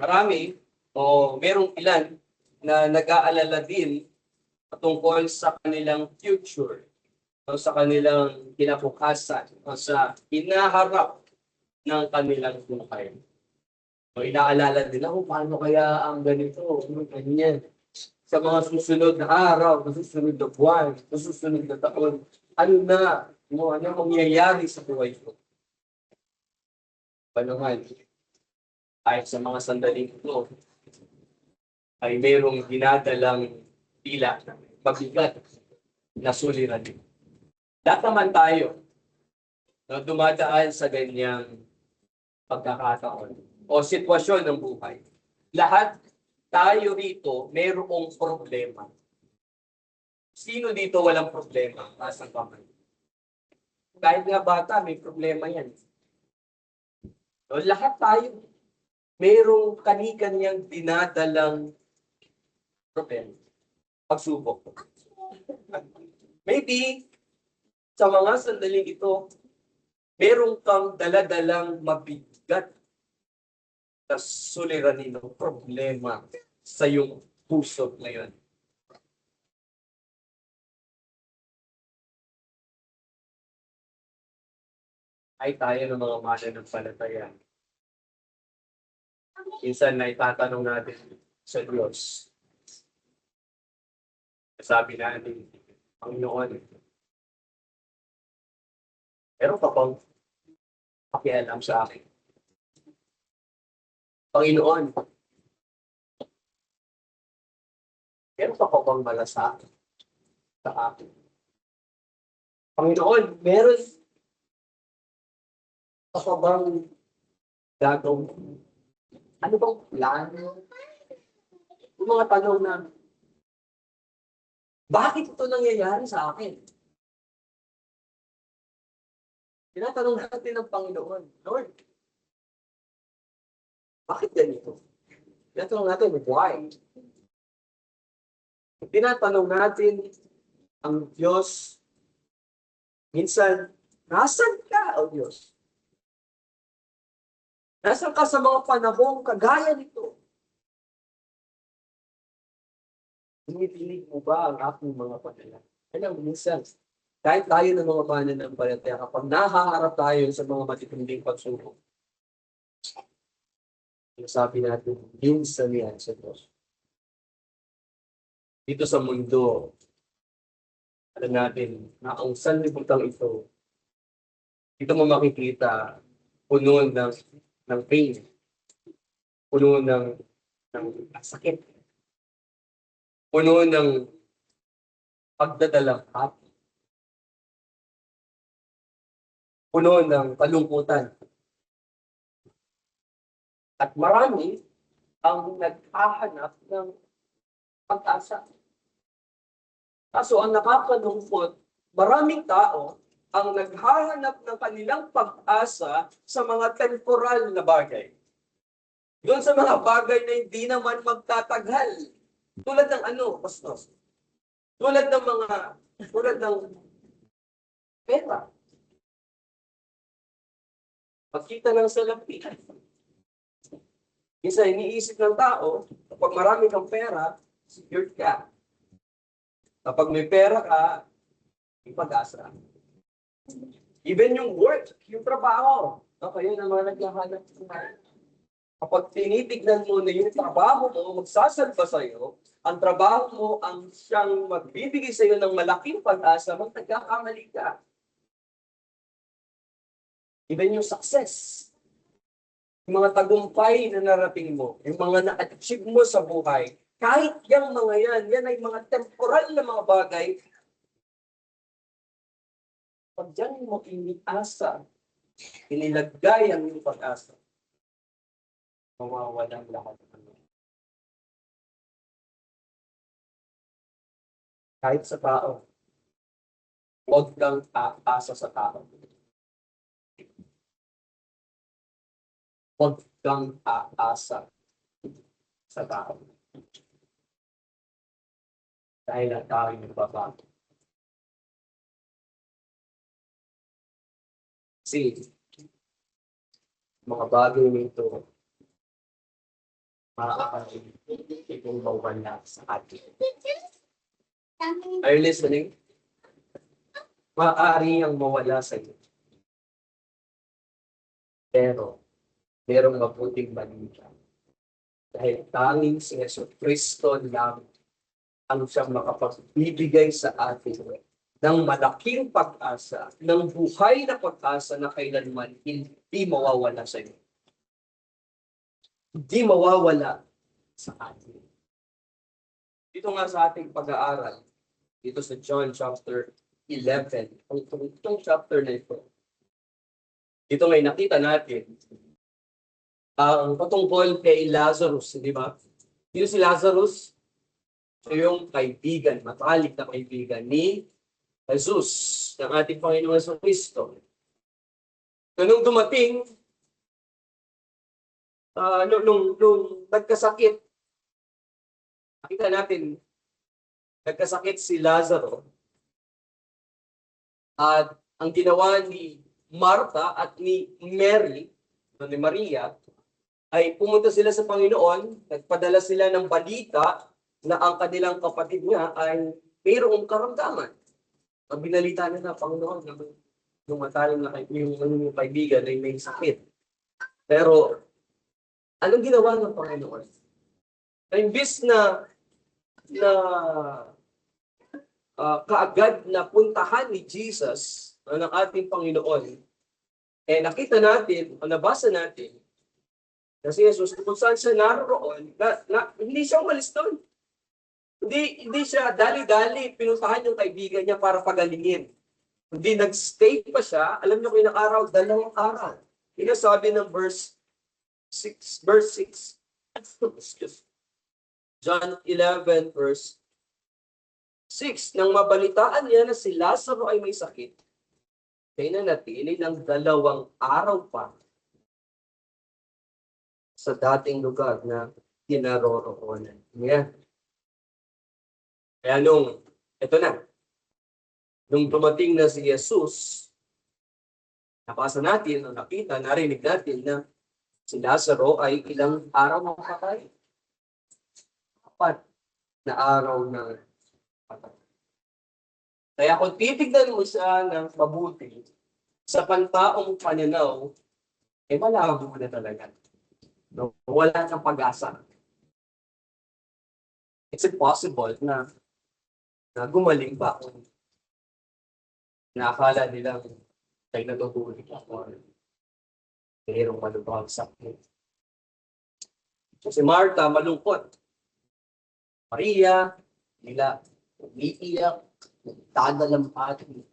marami o merong ilan na nag-aalala din tungkol sa kanilang future o sa kanilang kinabukasan o sa inaharap ng kanilang buhay. O inaalala nila, paano kaya ang ganito, ganyan. Sa mga susunod na araw, sa susunod na buwan, sa susunod na taon, ano na, ano mangyayari sa buhay ko. Panuhan, kahit sa mga sandaling ito, ay mayroong dinadalang tila mabigat na suliranin. Lahat naman tayo na dumadaan sa ganyang pagkakataon o sitwasyon ng buhay. Lahat tayo rito mayroong problema. Sino dito walang problema? Taas ang kamay. Kahit nga bata, may problema yan. So, lahat tayo mayroong kani-kanyang dinadalang problema. Pagsubok. Maybe, sa mga sandaling ito, meron kang daladalang mabigat na suliranin ng problema sa iyong puso ngayon. Ay tayo ng mga mananampalataya. Minsan na itatanong natin sa Diyos. Sabi natin, Panginoon, meron ka bang pakialam sa akin? Panginoon, meron ka bang malasakit sa akin? Panginoon, meron ka bang gagawin? Ano bang plano? Yung mga tanong na, bakit ito nangyayari sa akin? Tinatanong natin ng Panginoon, Lord, bakit ganito? Tinatanong natin, why? Tinatanong natin ang Diyos, minsan, nasan ka, O Diyos? Nasan ka sa mga panahong kagaya nito? Tinidinig mo ba ang aking mga panalangin? Alam, minsan, kahit tayo ng mga mananampalataya, kapag nahaharap tayo sa mga matitinding pagsubok, sabi natin, minsan yan sa Diyos. Dito sa mundo, alam natin na ang sanlibutan ito, dito mo makikita puno ng pain, puno ng sakit, puno ng pagdadalanghat, puno ng kalungkutan. At marami ang naghahanap ng pag-asa. Kaso ang nakakalungkot, maraming tao ang naghahanap ng kanilang pag-asa sa mga temporal na bagay. Doon sa mga bagay na hindi naman magtatagal. Tulad ng ano, Pastor? Tulad ng pera. Pagkita ng salapi. Isa iniisip ng tao, kapag marami kang pera, secured ka. Kapag may pera ka, may pag-asa. Even yung work, yung trabaho. Kayo na mga naghahanap. Kapag tinitignan mo na yung trabaho mo, magsasalba sa'yo, ang trabaho mo ang siyang magbibigay sa'yo ng malaking pag-asa, magtagkakamali ka. Even yung success, yung mga tagumpay na narating mo, yung mga na-achieve mo sa buhay, kahit yung mga yan ay mga temporal na mga bagay, pag dyan mo iniasa, inilagay ang iyong pag-asa, mawawalan lahat ng kahit sa tao, huwag kang aasa sa tao. Huwag kang aasa sa tao. Dahil ang tao ay nagbabago. Kasi, mga bagay nito, maaaring itong mawala sa atin. Are you listening? Maaari ang mawala sa iyo. Pero, merong mabuting balita. Dahil tanging si Jesucristo lang ang siyang makapagbibigay sa atin ng malaking pag-asa, ng buhay na pag-asa na kailanman hindi mawawala sa iyo. Hindi mawawala sa atin. Dito nga sa ating pag-aaral, dito sa John chapter 11, itong chapter na ito, dito may nakita natin ang patungkol kay Lazarus, di ba? Sino si Lazarus? So yung kaibigan, matalik na kaibigan ni Jesus, ng ating Panginoon sa Kristo. So nung dumating, nung nagkasakit, nakita natin, nagkasakit si Lazaro, at ang ginawa ni Martha at ni Mary, ni Maria, ay pumunta sila sa Panginoon, nagpadala sila ng balita na ang kanilang kapatid niya ay mayroong karamdaman. Ang binalita na Panginoon, yung mataling na yung kaibigan ay may sakit. Pero, anong ginawa ng Panginoon? Imbis na kaagad na puntahan ni Jesus ng ating Panginoon, nakita natin, o nabasa natin, na si Jesus, kung saan siya naroon, hindi siya umalis doon. Hindi siya dali-dali pinuntahan yung kaibigan niya para pagalingin. Hindi nag-stay pa siya, alam niyo kung ilang araw, 2 araw. Sabi ng verse 6. John 11 verse 6. Nang mabalitaan niya na si Lazaro ay may sakit, kaya nanatili ng 2 araw pa sa dating lugar na kinaroroonan niya. Kaya nung dumating na si Jesus, nabasa natin, nakita, narinig natin na si Lazaro ay ilang araw makakay. 4 na araw na patay. Kaya kung titignan mo siya ng mabuti, sa pantaong pananaw, malabo na talaga. No? Wala kang pag-asa. It's impossible na gumaling pa kung nakakala nilang ay natutulog ako. Mayroong malubhang sakit. So si Martha, malungkot. Maria, nila, umiiyak, nagdadalampati.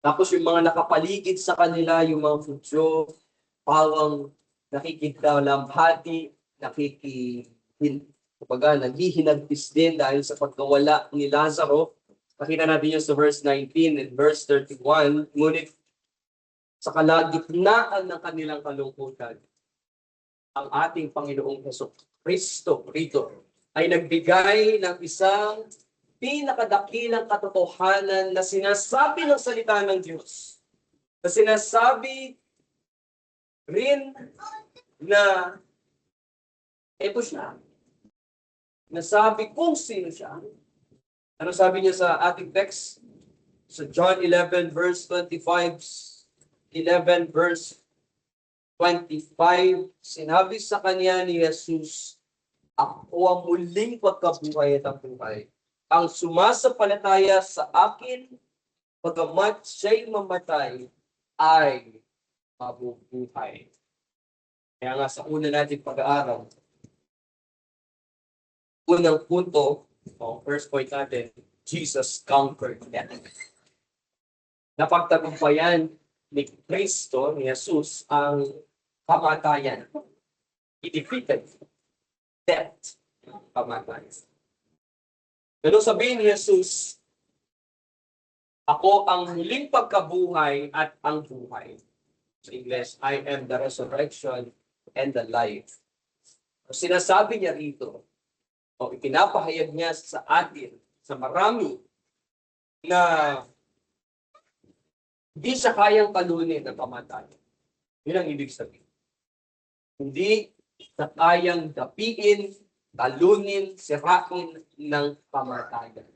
Tapos yung mga nakapaligid sa kanila, yung mga Hudyo, pawang nakikidalampati, naghihinagpis din dahil sa pagkawala ni Lazaro. Nakita natin yun sa verse 19 and verse 31. Ngunit sa kalagitnaan ng kanilang kalungkutan, ang ating Panginoong Jesucristo rito ay nagbigay ng isang pinakadakilang katotohanan na sinasabi ng salita ng Diyos. Na sinasabi rin na ito siya. Nasabi kung sino siya. Ano sabi niya sa ating text? Sa John 11 verse 25, 11 verse 25, sinabi sa kanya ni Jesus, ako ang muling pagkabuhay at ang buhay. Ang sumasampalataya sa akin, bagamat siya'y mamatay, ay mabubuhay. Kaya nga sa una natin pag-aaral, unang punto, first point natin, Jesus conquered death. Napagtagumpayan ni Kristo, ni Jesus, ang kamatayan. He defeated death, kamatayan. Pero sabihin ni Jesus, ako ang muling pagkabuhay at ang buhay. Sa English, I am the resurrection and the life. Sinasabi niya rito, ipinapahayag niya sa atin, sa marami, na hindi siya kayang talunin ng kamatayan. Yun ang ibig sabihin. Hindi na kayang dapiin, talunin, sirain ng kamatayan.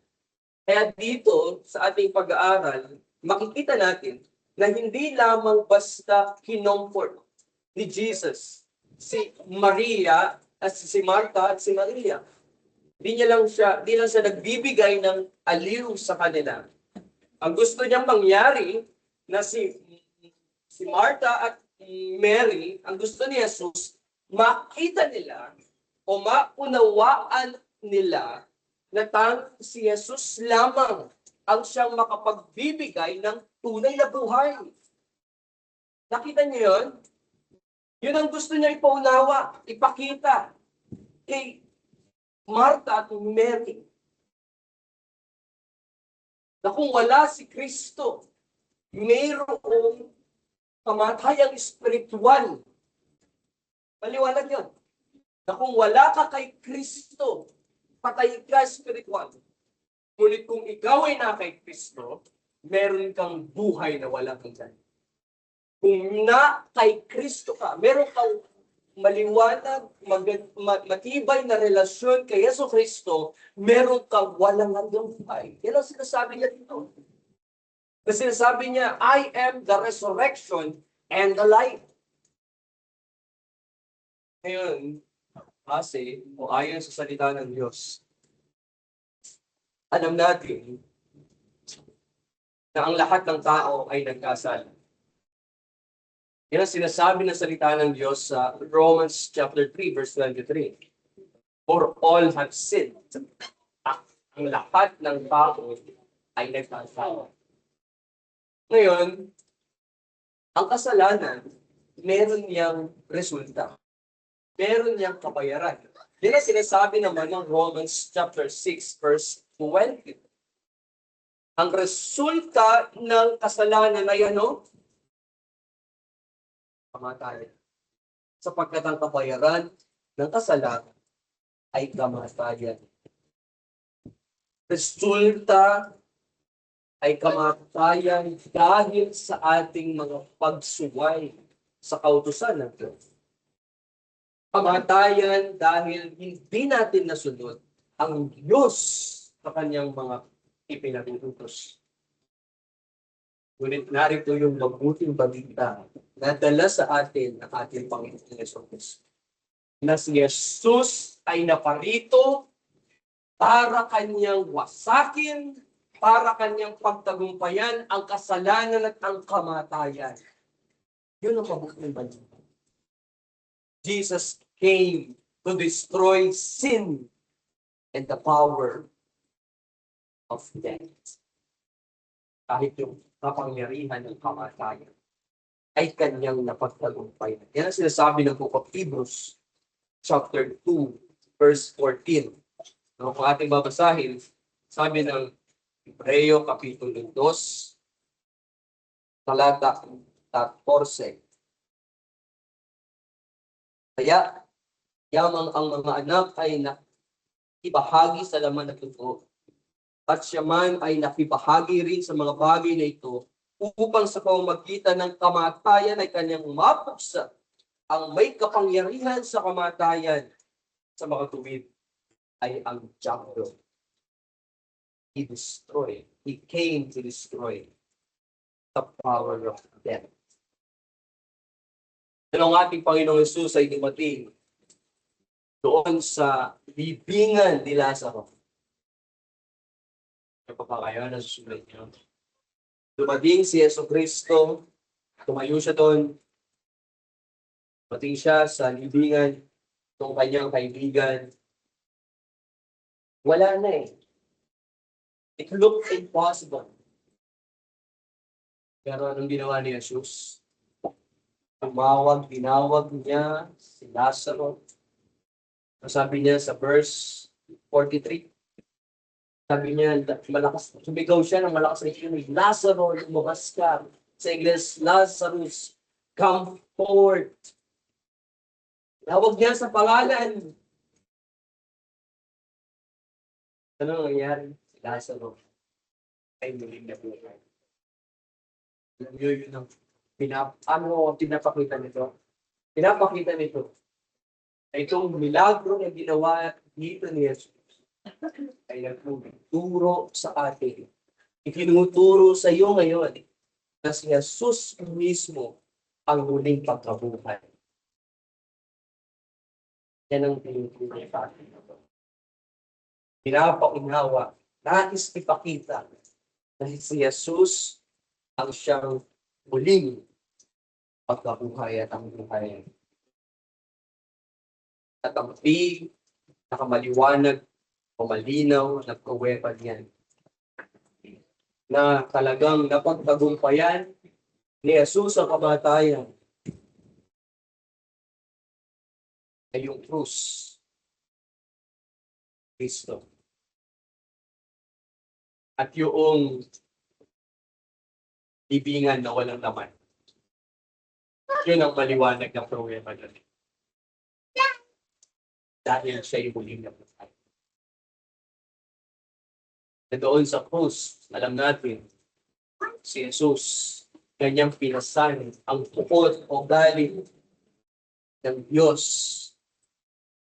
Kaya dito, sa ating pag-aaral, makikita natin na hindi lamang basta kinomfort ni Jesus si Maria at si Martha at si Maria. Di lang siya nagbibigay ng aliw sa kanila. Ang gusto niyang mangyari na si Martha at Mary, ang gusto ni Jesus, makita nila o maunawaan nila na si Jesus lamang ang siyang makapagbibigay ng tunay na buhay. Nakita niyo yun? Yun ang gusto niya ipaunawa, ipakita kay Martha at Mary. Na kung wala si Kristo, mayroong kamatayang espiritual. Maliwanag yun. Na kung wala ka kay Kristo, patay ka espiritual. Ngunit kung ikaw ay na kay Kristo, meron kang buhay na walang hanggan. Kung na kay Kristo ka, meron kang maliwanag, matibay na relasyon kay Yesu Kristo, meron kang walang hanggang buhay. Yan ang sinasabi niya dito. Na sinasabi niya, I am the resurrection and the life. Ngayon, kasi, o ayon sa salita ng Diyos, alam natin na ang lahat ng tao ay nagkasala. Yan ang sinasabi ng salita ng Diyos sa Romans chapter 3, verse 23. For all have sinned. Ang lahat ng tao ay nagkasala. Ngayon, ang kasalanan, meron niyang resulta. Meron niyang kabayaran. Yan ang sinasabi naman ng Romans chapter 6, verse 20. Ang resulta ng kasalanan ay ano? Kamatayan. Sapagkat ang kabayaran ng kasalanan ay kamatayan. Resulta ay kamatayan dahil sa ating mga pagsuway sa kautusan ng Diyos. Kamatayan dahil hindi natin nasunod ang Diyos sa kanyang mga ipinatututos. Ngunit narito yung mabuting balita na dala sa atin ng ating Panginoon Jesus. Na si Jesus ay naparito para kanyang wasakin, para kanyang pagtagumpayan ang kasalanan at ang kamatayan. Yun ang mabuting balita. Jesus came to destroy sin and the power of death. Kahit yung kapangyarihan ng kamatayan ay kanyang napagtagumpay. Yan ang sinasabi ng Book of Hebrews, chapter 2, verse 14. Kung ating babasahin, sabi ng Hebreo, kapitulo 2, talata 14. Kaya, yamang ang mga anak ay nakibahagi sa laman at dugo, at siya man ay nakibahagi rin sa mga bagay na ito, upang sa pamamagitan ng kamatayan ay kanyang mapuksa ang may kapangyarihan sa kamatayan sa mga tuwid ay ang diablo. He came to destroy the power of death. Pero ang ating Panginoong Hesus ay dumating doon sa libingan ni Lazaro. Ano pa kayo na susulat niyo? Dumating si Yesu Kristo, tumayo siya doon, dumating siya sa libingan ng kanyang kaibigan. Wala na eh. It looked impossible. Pero anong ginawa ni Jesus? Tinawag niya si Lazaro. Sabi niya sa verse 43, sabi niya, malakas, sumigaw siya ng malakas na ikinig, Lazaro, lumabas ka. Sa Ingles, Lazarus, come forth. Tawag niya sa pangalan. Ano nangyayari? Si Lazaro ay muling nabuhay. Alam niyo yun ang pinapakita nito? Pinapakita nito Itong milagro na ginawa dito ni Jesus ay nagtuturo sa atin. Itinuturo sa iyo ngayon na si Jesus mismo ang muling pagkabuhay. Yan ang tinuturo sa atin. Pinapaunawa, nais ipakita na si Jesus ang siyang muling pagkabuhay at ang buhay. At ang nakamaliwanag o malinaw na pruweba niyan na talagang napagtagumpayan ni Jesus ang kamatayan ay yung krus, Kristo. At yung libingan na walang laman. Yun ang maliwanag na pruweba niya. Dahil siya yung muling namatay. Na doon sa krus, alam natin, si Jesus, kanyang pinasan ang tukod o galing ng Diyos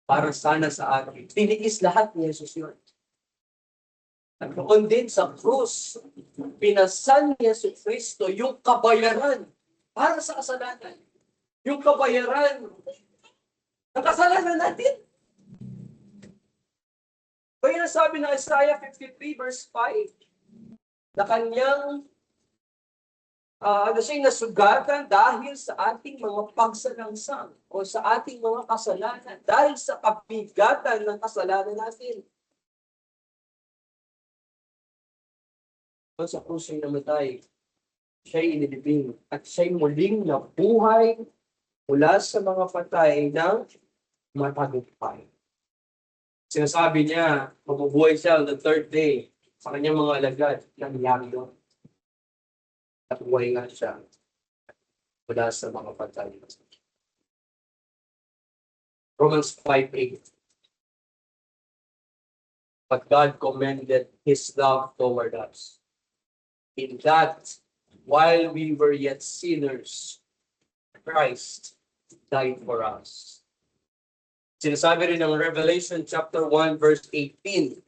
para sana sa atin. Tiniis lahat ni Jesus yun. At doon din sa krus, pinasan ni Jesus Kristo yung kabayaran para sa kasalanan. Yung kabayaran ng kasalanan natin. Kaya sabi ng Isaiah 53 verse 5, na kanyang siya'y nasugatan dahil sa ating mga pagsalangsang o sa ating mga kasalanan, dahil sa kabigatan ng kasalanan natin. Sa krus siya'y namatay, siya'y inilibing, at siya'y muling nabuhay mula sa mga patay ng matagumpay. Sinasabi niya, mabubuhay siya on the third day sa kanyang mga alagad ng yagdo. At buhay nga siya mula sa mga patay. Romans 5:8. But God commended His love toward us, in that while we were yet sinners, Christ died for us. Sinasabi rin ng Revelation chapter 1 verse 18.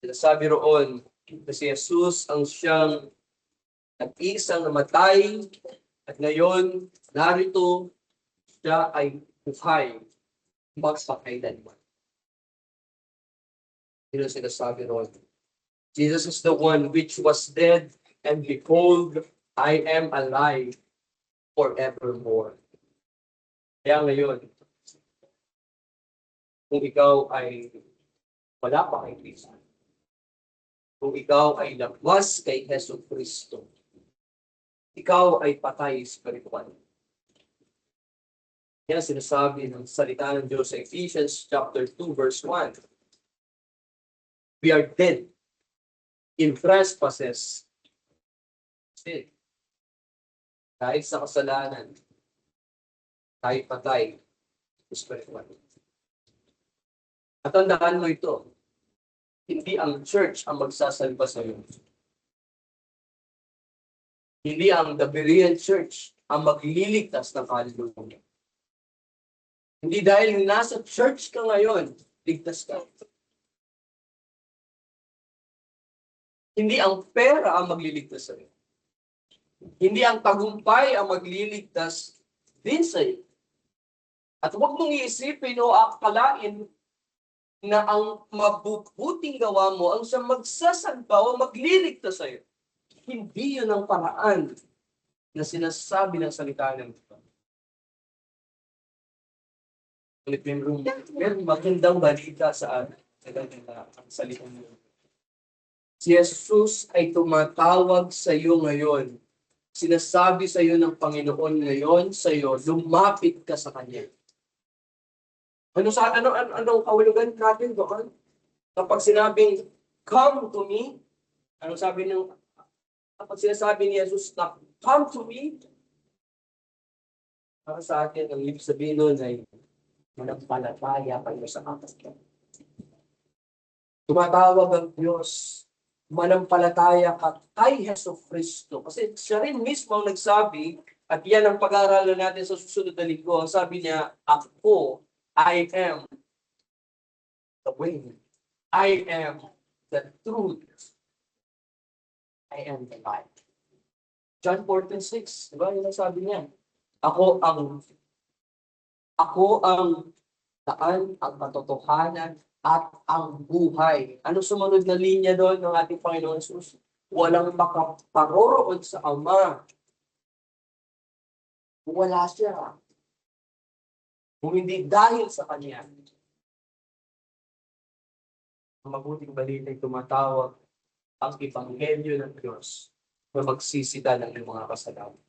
Sinasabi roon na si Jesus ang siyang nag-iisang namatay at ngayon narito siya ay buhay magpakailanman. Sino sinasabi roon? Jesus is the one which was dead, and behold, I am alive forevermore. Kaya ngayon, kung ikaw ay wala pa kay Kristo, kung ikaw ay labas kay Hesus Kristo, ikaw ay patay spiritual. Yan sinasabi ng salita ng Diyos sa Ephesians chapter 2 verse 1. We are dead in trespasses. Dahil sa kasalanan, tayo patay spiritual. At tandaan mo ito, hindi ang church ang magsasalba sa iyo. Hindi ang the Berean Church ang magliligtas ng kaluluwa. Hindi dahil nasa church ka ngayon, ligtas ka. Hindi ang pera ang magliligtas sa iyo. Hindi ang tagumpay ang magliligtas din sa iyo. At huwag mong iisipin o akalain na ang mabubuting gawa mo ang siyang magsasalba o magliligtas sa iyo. Hindi yun ang paraan na sinasabi ng salita ng Diyos. Pero magandang balita sa atin. Ang salita ng Diyos. Si Jesus ay tumatawag sa iyo ngayon. Sinasabi sa iyo ng Panginoon ngayon sa iyo, lumapit ka sa Kanya. Anong kahulugan natin doon? Kapag sinabing, come to me, kapag sinasabi ni Jesus na, come to me, para sa atin, ang ibig sabihin nun ay manampalataya kayo sa akin. Tumatawag ang Diyos, manampalataya ka kay Hesus Kristo. Kasi siya rin mismo ang nagsabi, at yan ang pag-aaralan natin sa susunod na linggo, ang sabi niya, ako I am the way. I am the truth. I am the light. John 14:6, di ba? Yun ang sabi niya. Ako ang daan, ang katotohanan, at ang buhay. Ano sumunod na linya doon ng ating Panginoon Jesus? Walang makaparoroon sa Ama. Wala siya. Kung hindi dahil sa Kanya. Ang mabuting balita ay tumatawag ang Ebanghelyo ng Diyos na magsisita ng iyong mga kasalanan.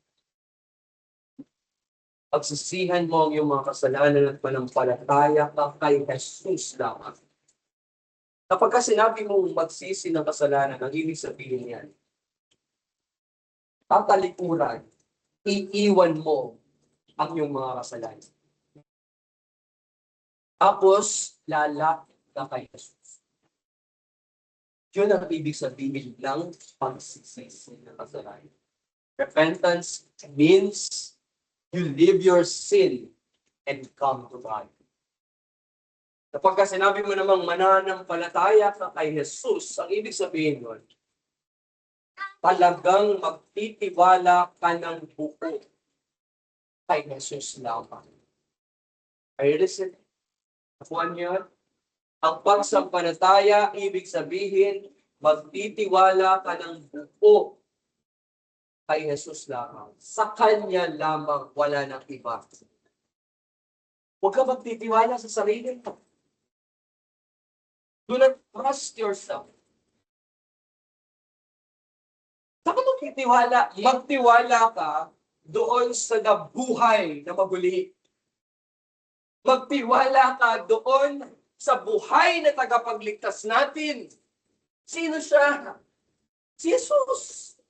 Pagsisihan mo ang iyong mga kasalanan at manampalataya ka kay Jesus lamang. Kapag ka sinabi mong magsisi ng kasalanan, ang ibig sabihin yan, tatalikuran, iiwan mo ang iyong mga kasalanan. Tapos, lalapit ka kay Jesus. Yun ang ibig sabihin ng pagsisisi ng kasalanan. Repentance means you leave your sin and come to God. Kapag sinabi mo namang mananampalataya ka kay Jesus, ang ibig sabihin nun, talagang magtitiwala ka ng buo kay Jesus lamang. Are you listening? Nakuha niyo yun? Ang pagsampalataya, ibig sabihin, magtitiwala ka ng buo kay Jesus lamang. Sa Kanya lamang, wala nang iba. Huwag ka magtitiwala sa sarili mo. Do not trust yourself. Saan ka magtitiwala? Magtiwala ka doon sa nabuhay na maguli. Magtiwala ka doon sa buhay na tagapagligtas natin. Sino siya? Si Jesus.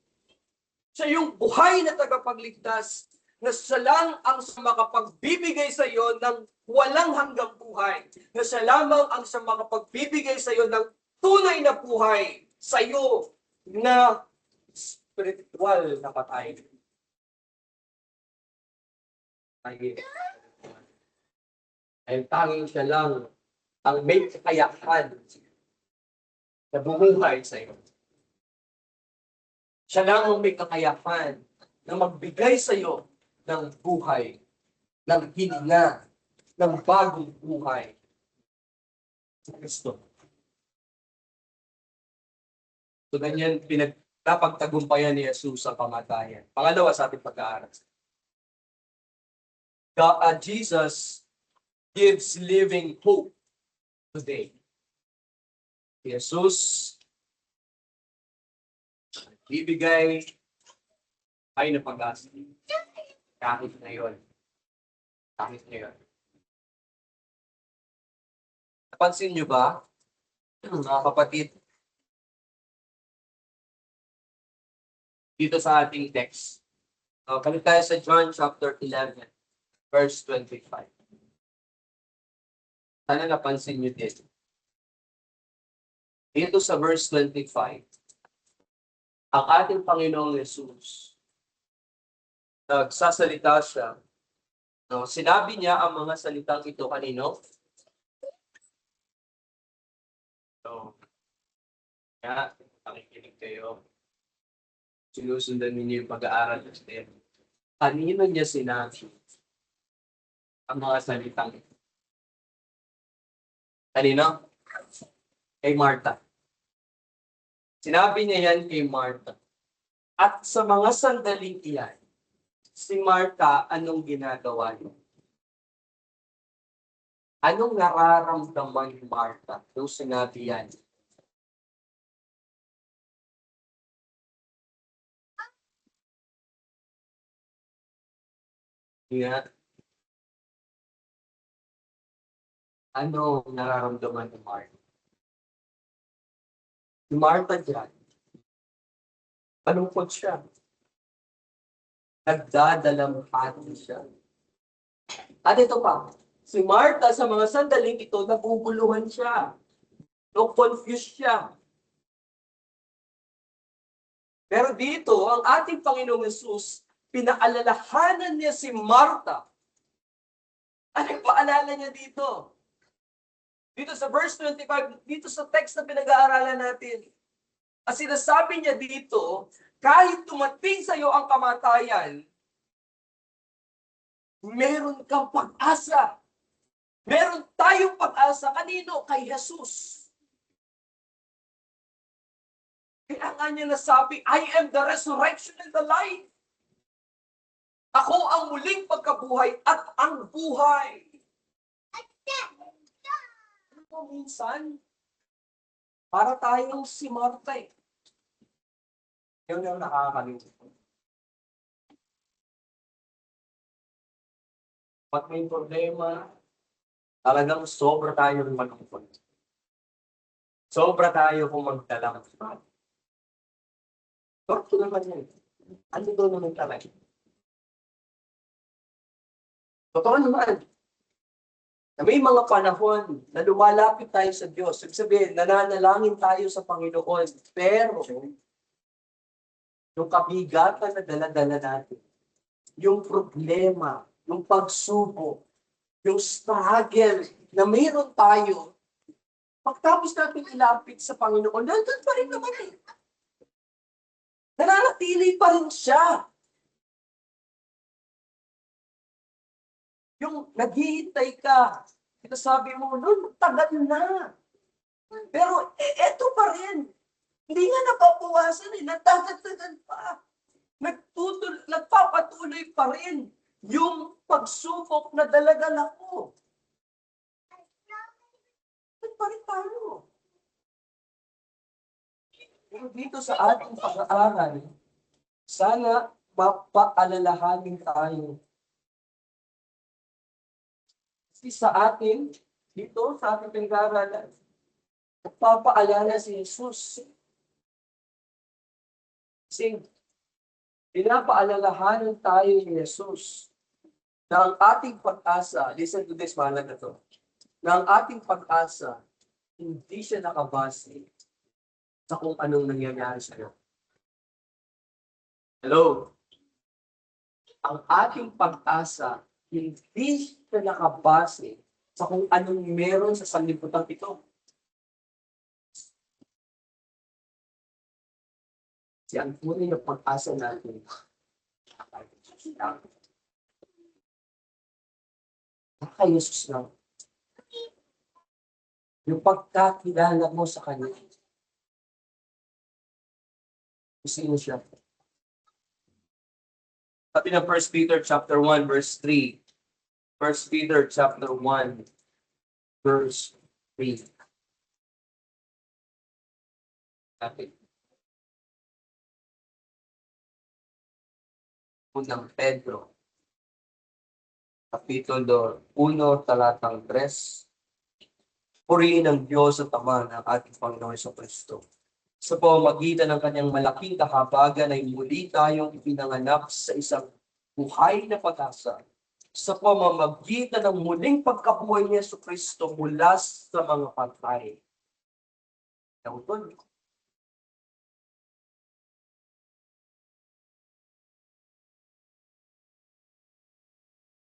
Siya yung buhay na tagapagligtas na siya lang ang makapagbibigay sa iyo ng walang hanggang buhay. Na siya lamang ang makapagbibigay sa iyo ng tunay na buhay sa iyo na spiritual na patay. Ay tanging siya lang ang may kakayahan na bumuhay sa iyo. Siya lang ang may kakayahan na magbigay sa iyo ng buhay, ng hininga, ng bagong buhay. Sa Kristo. So ganyan pinagtapagtagumpayan ni Jesus sa kamatayan. Pangalawa sa ating pag-aaral. Jesus gives living hope today. Jesus bibigay ay na pag-asa. Kahit ngayon. Kahit ngayon. Napansin nyo ba, mga kapatid, dito sa ating text, kami tayo sa John chapter 11, verse 25. Sana napansin nyo din. Dito sa verse 25, ang ating Panginoong Jesus, nagsasalita siya. No, sinabi niya ang mga salitang ito kanino? So, kaya, pakikinig kayo. Sinusundan ninyo yung pag-aaral natin. Kanino niya sinabi ang mga salitang ito? Kanino? Kay Martha. Sinabi niya yan kay Martha. At sa mga sandaling iyan, si Martha, anong ginagawa niya? Anong nararamdaman ni Martha nung sinabi yan? Yeah. Ano nararamdaman ni Martha? Si Martha dyan, malungkot siya. Nagdadalamhati siya. At ito pa, si Martha sa mga sandaling ito, naguguluhan siya. No, confused siya. Pero dito, ang ating Panginoong Jesus, pinaalalahanan niya si Martha Anong paalala niya dito? Dito sa verse 25, dito sa text na pinag-aaralan natin. Ang sinasabi niya dito, kahit tumating sa iyo ang kamatayan, meron kang pag-asa. Meron tayong pag-asa. Kanino? Kay Jesus. Kaya nga niya nasabi, I am the resurrection and the life. Ako ang muling pagkabuhay at ang buhay. Ano minsan, para tayong si Marta eh. Yun yung nakakalimutan. Pag may problema, talagang sobra tayong malungkot. Sobra tayo kung magdalang. Torto naman yan. Ano doon naman talaga? Totoo naman. Na may mga panahon na lumalapit tayo sa Diyos. Ibig sabihin, nananalangin tayo sa Panginoon. Pero, yung kabigatan na dala-dala natin, yung problema, yung pagsubok, yung struggle na mayroon tayo, pagtapos natin ilapit sa Panginoon, nandun pa rin naman eh. Nananatili pa rin siya. Yung naghihintay ka, sinasabi mo, noon, tagal na. Pero eto pa rin. Hindi nga napapawasan eh, natagad-tagad pa. Nagpapatuloy pa rin yung pagsubok na dala-dala ko. Ba't pa rin tayo? Pero dito sa ating pag-aaral, sana mapaalalahanin tayo. Kasi sa atin, dito sa ating pag-aaralan, nagpapaalala si Jesus. Kasi pinapaalalahanan tayo ni Jesus na ang ating pag-asa, listen to this, mahalaga to, na ang ating pag-asa, hindi siya nakabase sa kung anong nangyayari sa'yo. Hello? Ang ating pag-asa, hindi siya nakabase sa kung anong meron sa sanlibutan ito. Kasi ang tunay na pag-asa natin, kay Jesus lang. Yung pagkakilala mo sa Kanya. Sino siya? Sabi ng 1 Peter chapter 1 verse 3. 1 Peter chapter 1 verse 3. Sabi. Unang Pedro. Kapitulo 1, talatang 3. Purihin ang Diyos at Ama ng ating Panginoon Jesucristo. Sa pamamagitan ng kanyang malaking kahabagan ay muli tayong ipinanganak sa isang buhay na pag-asa. Sa pamamagitan ng muling pagkabuhay ni Jesucristo mula sa mga patay. Nautol.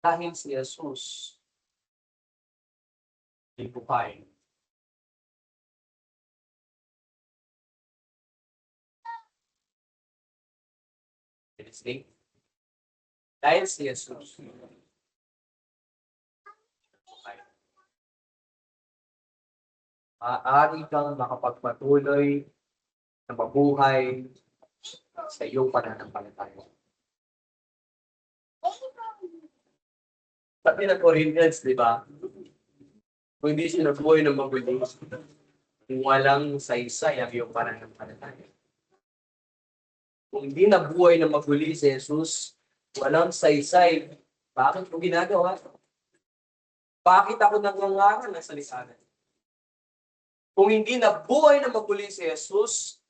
Dahil si Jesus ay buhay. Dahil si Jesus buhay. Maaari kang makapagpatuloy na mabuhay sa iyong pananampalataya. Sabi ng Corinthians, di ba? Kung hindi siya nabuhay ng mabulis, kung walang saysay ang iyong pananampalataya. Kung hindi nabuhay ng mabulis si Jesus, walang saysay, bakit ko ginagawa? Bakit ako nangangaral na sa lisanan? Kung hindi nabuhay ng mabulis si Jesus,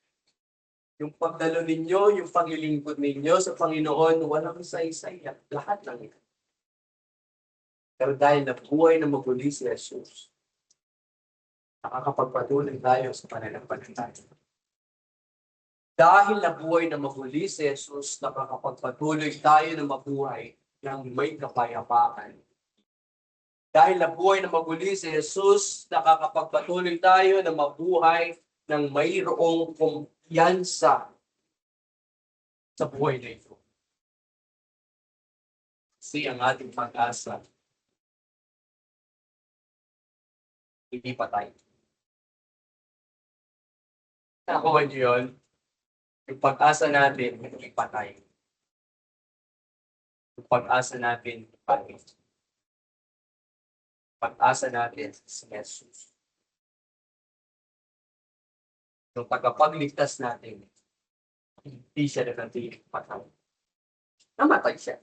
yung pagdalo ninyo, yung paglilingkod ninyo sa Panginoon, walang saysay at lahat lang ito. Pero dahil nabuhay ng mabuhay si Jesus, nakakapagpatuloy tayo sa pananampalataya. Dahil nabuhay ng mabuhay si Jesus, nakakapagpatuloy tayo ng mabuhay ng may kapayapaan Dahil nabuhay na maguli si Jesus, nakakapagpatuloy tayo na mabuhay ng mayroong kumpiyansa sa buhay na ito. Kasi ang ating pag-asa, hindi patay. Nakuha niyo yun? Yung pag-asa natin, hindi patay. Yung pag-asa natin, patay. Pag-asa natin si Jesus. Yung pagkapagligtas natin, hindi siya nanatiling patay. Namatay siya.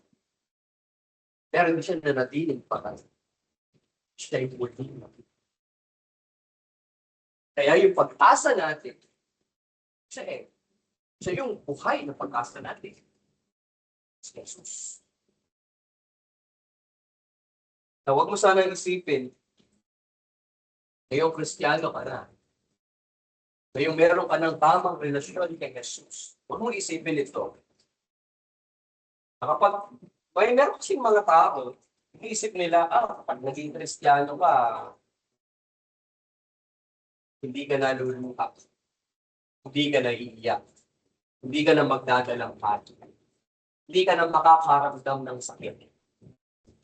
Pero hindi siya nanatiling patay. Siya ay muli. Kaya yung pag-asa natin, siya yung buhay na pag-asa natin. Si Jesus. Na huwag mo sanang isipin, ngayong Kristiyano ka na, ngayong meron ka ng tamang relasyon kay Jesus. Huwag mong isipin ito. Kapag meron kasing mga tao, iisip nila, kapag naging Kristiyano ka, hindi ka naluluha, hindi ka naiiyak, hindi ka na magdadalang pati, hindi ka na makakaramdam ng sakit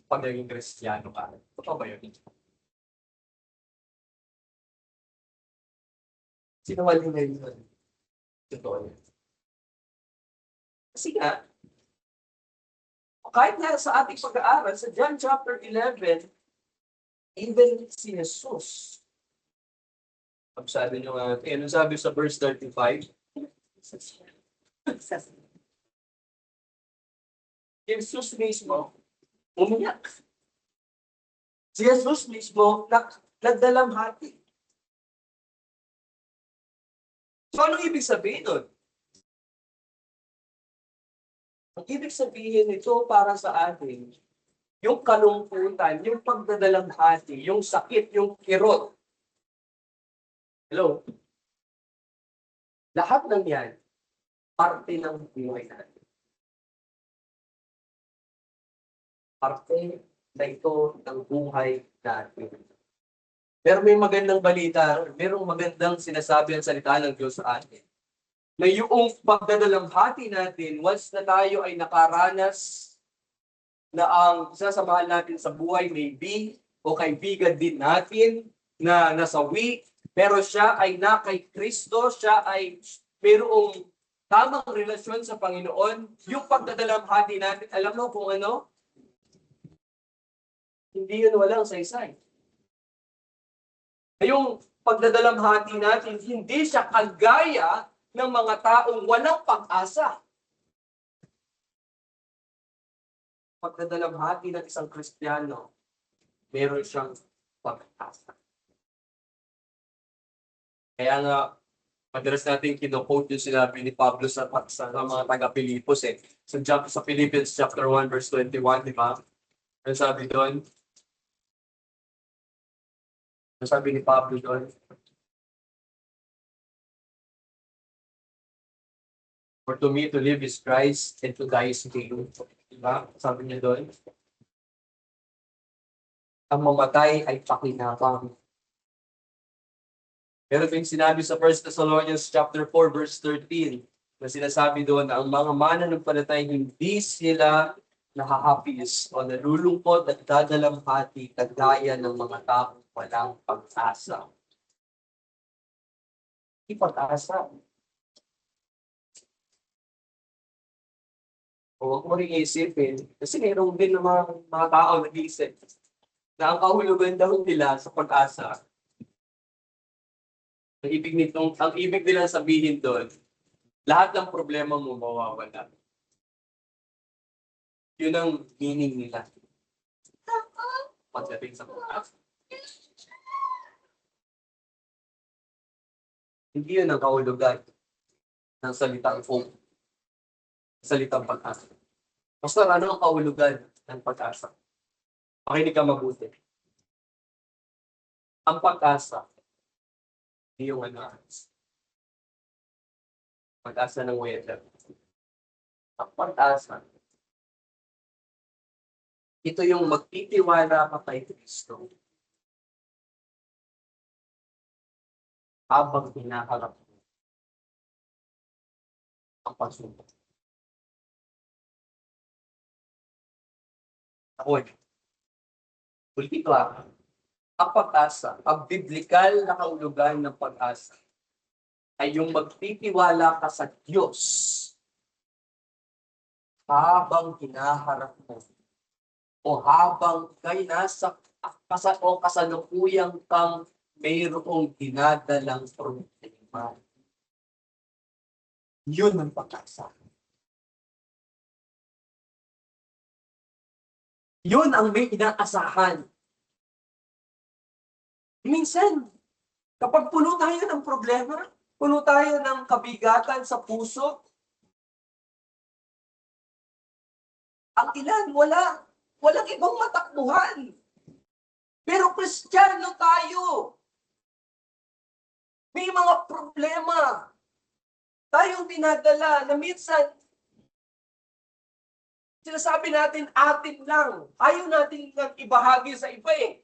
pag naging Kristiyano ka. Totoo ba yun? Sinungaling na yun. Totoo yun. Kasi nga, kahit nga sa ating pag-aaral, sa John chapter 11, even si Jesus, sabi nyo nga, ano sabi sa verse 35? Jesus mismo, umiyak. Si Jesus mismo, nagdalamhati. So, anong ibig sabihin nun? Ang ibig sabihin nito para sa atin, yung kalungkutan, yung pagdadalamhati, yung sakit, yung kirot. Hello? Lahat ng yan, parte ng buhay natin. Parte na ito ng buhay natin. Pero may magandang balita, merong magandang sinasabi ang salita ng Diyos sa atin. Na yung pagdadalamhati natin, once na tayo ay nakaranas na ang sasamahan natin sa buhay may be o kaibigan din natin na nasawi, pero siya ay na kay Kristo, siya ay mayroong tamang relasyon sa Panginoon, yung pagdadalamhati natin, alam mo kung ano? Hindi yun walang saysay. Yung pagdadalamhati natin, hindi siya kagaya ng mga taong walang pag-asa. Pagdadalamhati ng isang Kristiyano, meron siyang pag-asa. Kaya nga, madalas natin kino-quote yung sinabi ni Pablo sa mga taga-Pilipos eh. Sa Philippians chapter 1 verse 21, di ba? Ano sabi doon? Ano sabi ni Pablo doon? For to me to live is Christ and to die is gain. Diba? Sabi niya doon. Ang mamatay ay pakinabang. Pero yung sinabi sa 1 Thessalonians chapter 4 verse 13, na sinasabi doon na ang mga mananampalatay hindi sila nakahapis o nalulungkot at dadalamhati kagaya ng mga taong walang pag-asa. Hindi pag-asa. O huwag mo rin isipin, kasi mayroon din ng mga tao nag-iisip na ang kahulugan daw nila sa pag-asa. Ang ibig nila sabihin doon, lahat ng problema mo mawawala. Yun ang meaning nila. Pagdating sa pag-asa. Hindi yun ang kahulugan ng salitang hope. Salitang pag-asa. Basta ano ang kahulugan ng pag-asa? Makinig ka mabuti. Ang pag-asa, hindi yung pag-asa ng weather. Ang pag-asa, Ito yung magtitiwala ka kay Kristo habang hinaharap mo ang pagsubok. Ako, ulit ito ang pag-asa, ang biblikal na kahulugan ng pag-asa ay yung magtitiwala ka sa Diyos habang hinaharap mo o habang kay nasa kasalukuyang kang mayroong dinadalang problema. Yun ang pag-asa. Yun ang may inaasahan. Minsan, kapag puno tayo ng problema, puno tayo ng kabigatan sa puso, ang ilan, walang ibang matakbuhan. Pero Kristiyano tayo. May mga problema tayong dinadala na minsan sinasabi natin atin lang. Ayaw natin ibahagi sa iba eh.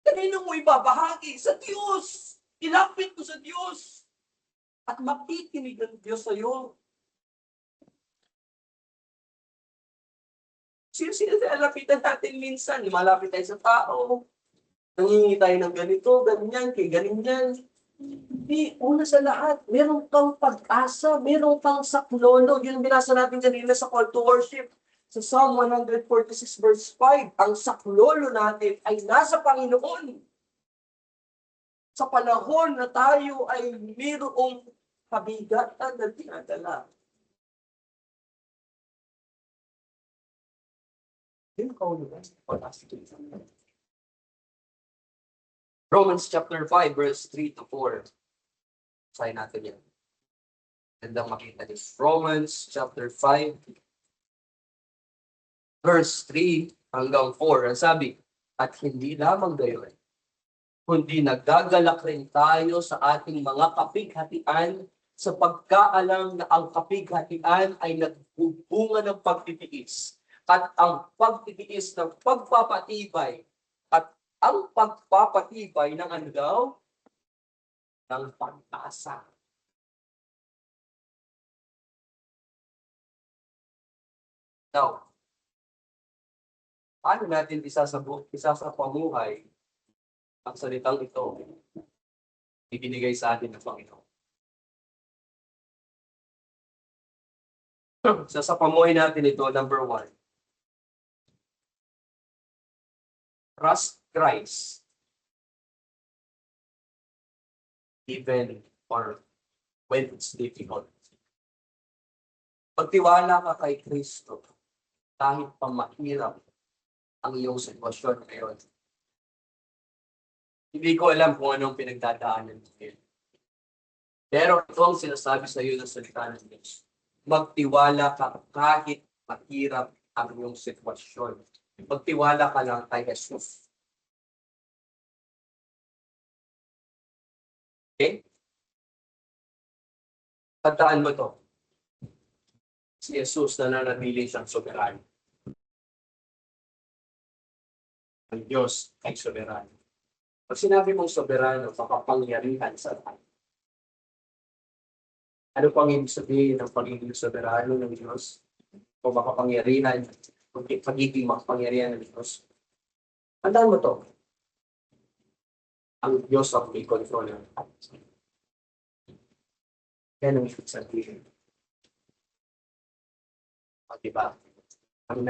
Kanino mo ibabahagi? Sa Diyos. Ilapit mo sa Diyos. At makikinig ng Diyos sa iyo. Sino lapitan natin minsan? Malapit tayo sa tao. Nangingi tayo ng ganito, ganyan, kay ganyan. Hindi, una sa lahat, meron kang pag-asa, meron kang saklolo. Yun ang binasa natin kanina sa call to worship. Sa Psalm 146 verse 5, ang saklolo natin ay nasa Panginoon. Sa panahon na tayo ay mayroong kabigatan na dinadala. Yun ang kahulugan ng pag-asa. Romans chapter 5 verse 3 to 4. Basahin natin yan. Gandang makita this. Romans chapter 5 verse 3 hanggang 4. Ang sabi, at hindi lamang gayon, kundi naggagalak rin tayo sa ating mga kapighatian sa pagkaalam na ang kapighatian ay nagbubunga ng pagtitiis at ang pagtitiis ng pagpapatibay at ang pagpapatibay ng ano daw? Ng pag-asa. Now, paano natin isa sa pamuhay ang salitang ito ibinigay sa atin ng Panginoon? Sa pamuhay natin ito, number 1, trust Christ even or when it's difficult. Pagtiwala ka kay Kristo kahit pa mahirap ang iyong sitwasyon ngayon. Hindi ko alam kung anong pinagdadaanan mo ngayon. Pero ito ang sinasabi sa iyo ng salita ng Diyos. Magtiwala ka kahit mahirap ang iyong sitwasyon. Magtiwala ka lang kay Jesus. Okay? Tandaan mo to. Si Jesus na nananatili siyang soberano. Ang Diyos ay soberano. Pag sinabi mong soberano, makapangyarihan sa lahat. Ano pang ibig sabihin ng pagiging soberano ng Diyos? O makapangyarihan, pagiging makapangyarihan ng Diyos? Tandaan mo to. Ang Diyos ang may control ng lahat. Yan ang ibig sabihin. Diba? Ang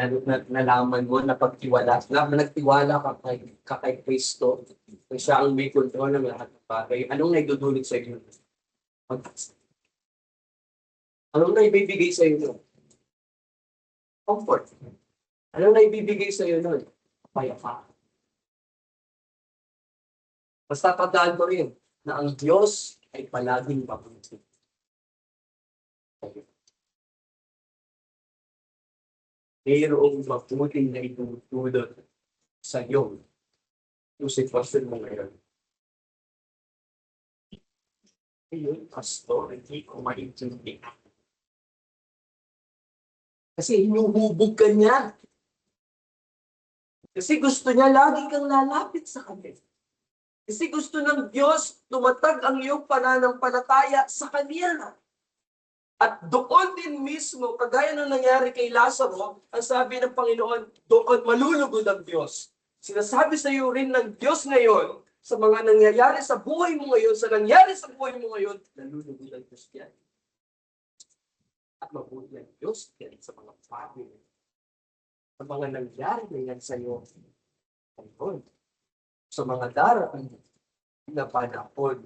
nalaman mo na pagtiwala, nagtiwala ka kay Kristo, na siya ang may control ng lahat ng bagay, anong naidudulot sa iyo? Anong naibibigay sa iyo nun? Comfort. Anong naibibigay sa iyo nun? Payapa. Basta tandaan ko rin na ang Diyos ay palaging mabuti. Mayroong mabuting na itutulot sa iyo yung sitwasyon mo ngayon. Ayun, pastor, hindi ko maintindihan. Kasi hinuhubog ka niya. Kasi gusto niya lagi kang lalapit sa Kanya. Kasi gusto ng Diyos tumatag ang iyong pananampalataya sa Kanya. At doon din mismo, kagaya ng nangyari kay Lazaro, ang sabi ng Panginoon, doon malulugod ang Diyos. Sinasabi sa iyo rin ng Diyos ngayon, sa mga nangyayari sa buhay mo ngayon, sa nangyari sa buhay mo ngayon, nalulugod ang Diyos yan. At mabuti ang Diyos yan sa mga family. Sa mga nangyari na yan sa iyo, ngayon. Sa mga darating na panahon.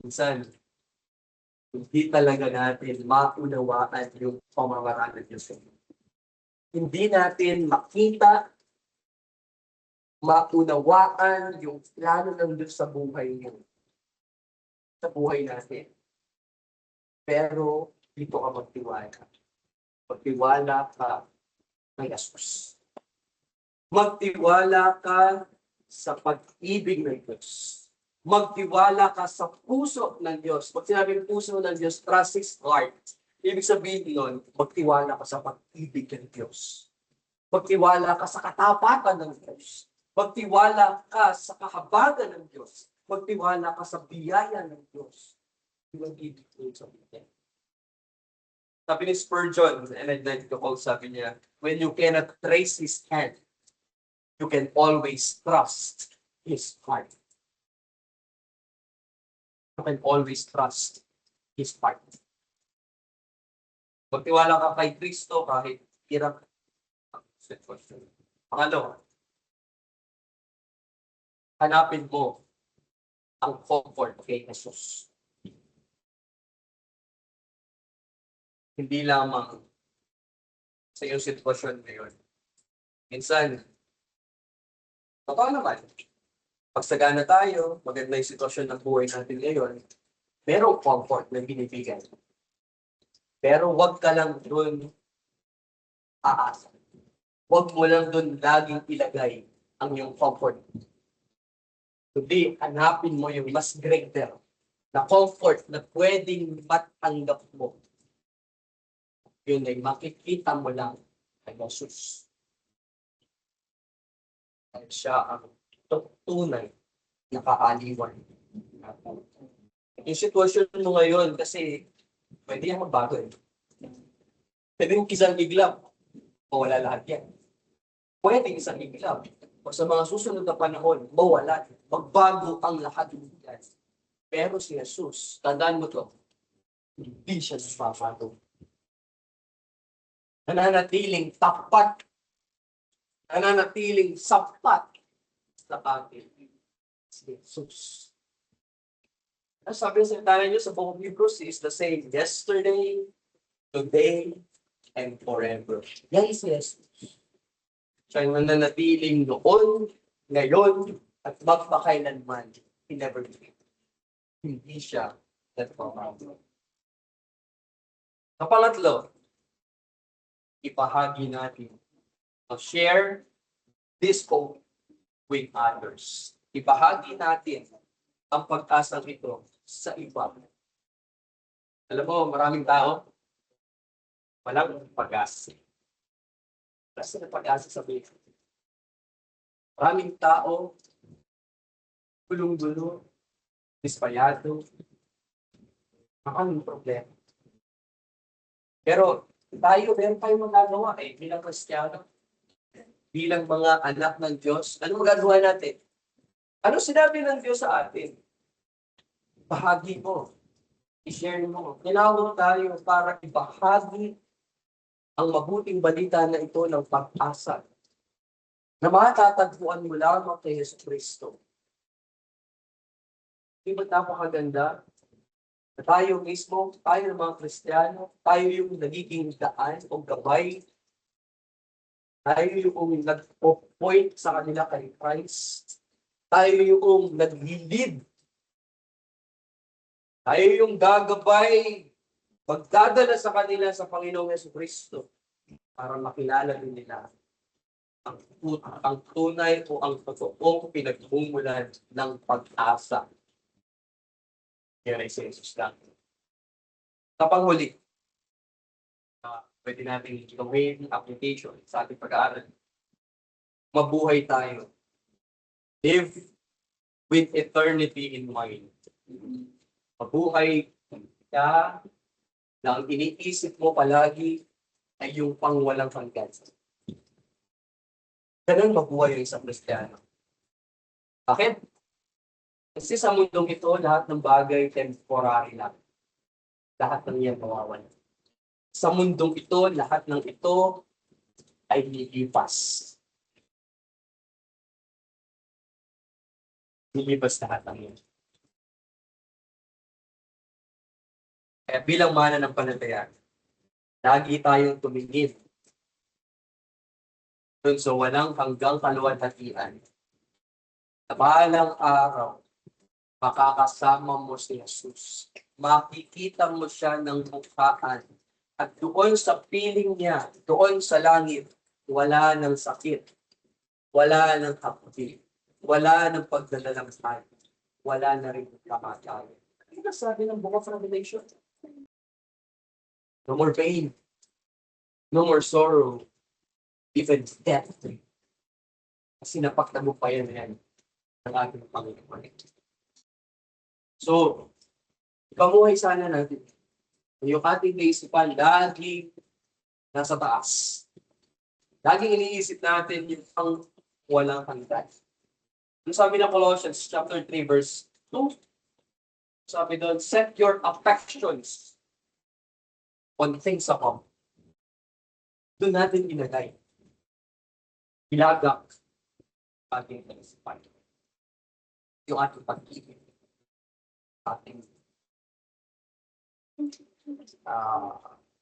Minsan, hindi talaga natin maunawaan yung pamamaraan ng Diyos. Hindi natin makita, maunawaan yung plano ng Diyos sa buhay niyo. Sa buhay natin. Pero, dito ka magtiwala. Magtiwala ka kay Jesus. Magtiwala ka sa pag-ibig ng Diyos. Magtiwala ka sa puso ng Diyos. Pag sinabing puso ng Diyos, trust His heart. Ibig sabihin nun, magtiwala ka sa pag-ibig ng Diyos. Magtiwala ka sa katapatan ng Diyos. Magtiwala ka sa kahabagan ng Diyos. Magtiwala ka sa biyaya ng Diyos. Yung ibig ko sabihin. Sabi ni Spurgeon, and I'd like to quote, sabi niya, when you cannot trace His hand, you can always trust His heart. You can always trust His heart. Magtiwala ka kay Kristo kahit hirap. Pangalawa, hanapin mo ang comfort kay Jesus. Hindi lamang sa iyong sitwasyon ngayon. Minsan, totoo naman, pagsagana tayo, maganda yung sitwasyon ng buhay natin ngayon, merong comfort na binibigay. Pero wag ka lang doon aasa. Wag mo lang doon laging ilagay ang iyong comfort. Kundi, hanapin mo yung mas greater na comfort na pwedeng matanggap mo. Yun ay makikita mo lang kay Jesus. At siya ang tunay na kaaliwan. Yung sitwasyon mo ngayon, kasi pwede yan magbago eh. Pwede yung isang iglap, mawala lahat yan. Pwede isang iglap, o sa mga susunod na panahon, mawala, magbago ang lahat yan. Pero si Jesus, tandaan mo to, hindi siya nagpapago. Nananatiling tapat, nananatiling sapat sa atin. Si Jesus. Ang sabi sa tayo niyo sa Book of Hebrews is the same yesterday, today, and forever. Yan si Jesus. Siya yung nananatiling noon, ngayon, at magpakailanman. He never changed. Hindi siya nagpapago. Sa pangatlo, ipahagi natin to share this hope with others. Ibahagi natin ang pag-asang ito sa iba. Alam mo, maraming tao, walang pag-asa. Kasi na pag-asa sa buhay. Maraming tao, gulong-gulo, dispayado, maraming problema. Pero tayo, meron tayong magagawa bilang Kristiyano, bilang mga anak ng Diyos. Ano magagawa natin? Ano sinabi ng Diyos sa atin? Bahagi mo. I-share mo. Tinawag tayo para ibahagi ang mabuting balita na ito ng pag-asa na matatagpuan mo lamang kay Yesu Kristo. Di ba napakaganda? Na tayo mismo, tayo ng mga Kristiyano, tayo yung nagiging daan o gabay. Tayo yung nag-point sa kanila kay Christ. Tayo yung nag-lead. Tayo yung gagabay, magdadala sa kanila sa Panginoong Jesucristo para makilala din nila ang tunay o ang totoong pinagmumulan ng pag-asa. Yan ay si Jesus lang. Sa panghuli, pwede natin gawin application sa ating pag-aaral. Mabuhay tayo. Live with eternity in mind. Mabuhay ka na ang iniisip mo palagi ay yung pangwalang hanggan. Ganun mabuhay yung isang Kristiyano. Bakit? Kasi sa mundong ito, lahat ng bagay temporary lang. Lahat ng yan mawawala. Sa mundong ito, lahat ng ito ay lilipas. Lilipas lahat ng yan. Kaya bilang mananampalataya, lagi tayong tumingin dun sa walang hanggang kaluwalhatian. Sa balang araw, makakasama mo si Jesus. Makikita mo siya ng mukhaan. At doon sa piling niya, doon sa langit, wala ng sakit, wala ng hapdi, wala ng pagdadalamsan, wala na rin kamatayan. Ano sabi ng Book of Revelation? No more pain, no more sorrow, even death. Kasi napagtagumpayan na yan ng ating Panginoon. So, pamuhay sana natin. Yung ating naisipan, laging nasa taas. Laging iniisip natin yung pang walang hanggan. Yung sabi ng Colossians chapter 3 verse 2, sabi doon, set your affections on things above. Doon natin ilagay. Ilagak ating naisipan. Yung ating pag-ibig. Ating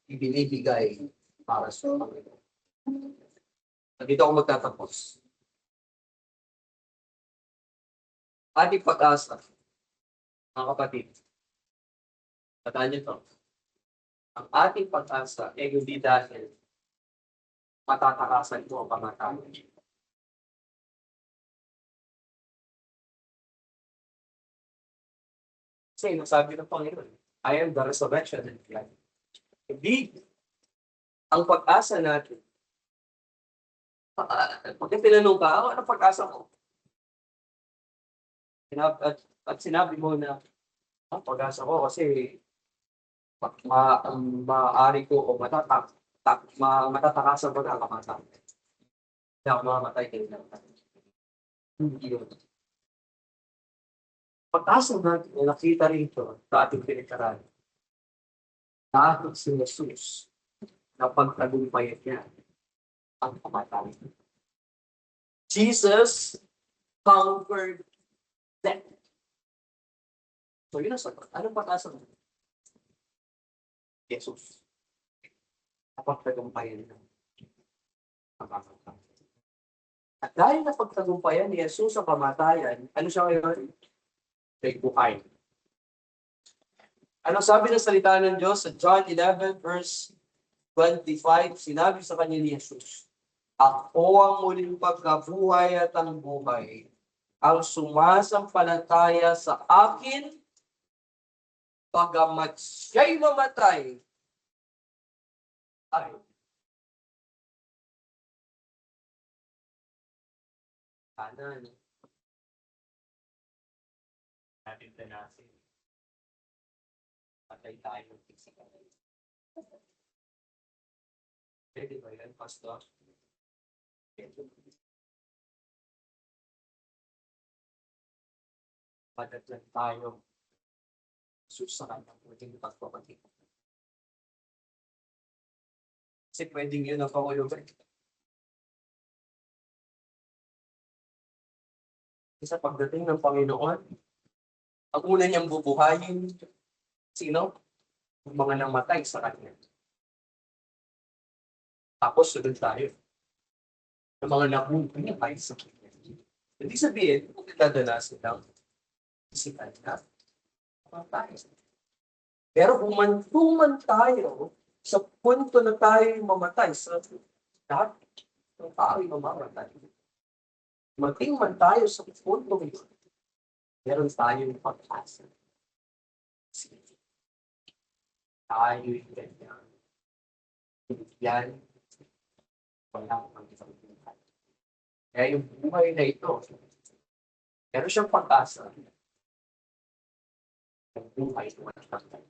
ibinibigay para sa Panginoon. Dito ako magtatapos. Ating pag-asa, mga kapatid, tandaan niyo ito, ang ating pag-asa ay hindi dahil matatakasan mo ang kamatayan. Kasi nasabi ng Panginoon, I am the resurrection and life. Hindi, ang pag-asa natin, pag tinanong ka, ano pag-asa mo? At sinabi mo na, ang pag-asa ko kasi maaari ko o matatakasan ko na ang kamatayan. Hindi ako mamamatay kayo na. Hindi yun. Pag-asa natin, nakita rito sa ating pinagkaraan, na ating si Jesus na pagtagumpayan niya ang kamatayan. Jesus conquered death. So yun ang sagot. Anong pag-asa mo? Jesus. Napagtagumpayan niya ang kamatayan. At dahil napagtagumpayan ni Jesus ang kamatayan, ano siya ngayon? May buhay. Ano sabi ng salita ng Diyos sa John 11 verse 25? Sinabi sa kanya ni Jesus, ako ang muling pagkabuhay at ang buhay. Ang sumasampalataya sa akin, pagamat siya'y mamatay, ay kanan. Natin tanasin. Patay tayo. Pwede ba yan, Pastor? Padat lang tayo. Susakan ng pwedeng pagpapatid. Kasi pwedeng yun ang pangulugan. Sa pagdating ng Panginoon, ang una niyang bubuhayin, sino? Yung mga namatay sa kanya. Tapos sunod tayo. Yung mga nabubuhay sa kanya. Hindi sabihin, kung dadanasin lang, isipan na, mamatay. Pero kung man tayo, sa punto na tayo mamatay, sa lahat ng tao ay mamamatay. Maging man tayo sa punto yun, meron tayong pag-asa. Tayo yung ganyan. Yan, walang ang isang buhay. Kaya yung buhay na ito, meron siyang pag-asa. Ang buhay na walang hanggan.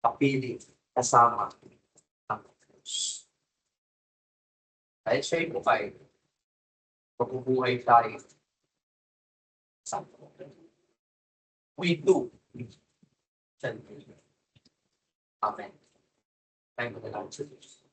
Kapiling, kasama ang Diyos. Dahil siya'y buhay, mabubuhay tayo sa we do. Amen. Thank you, Lord Jesus.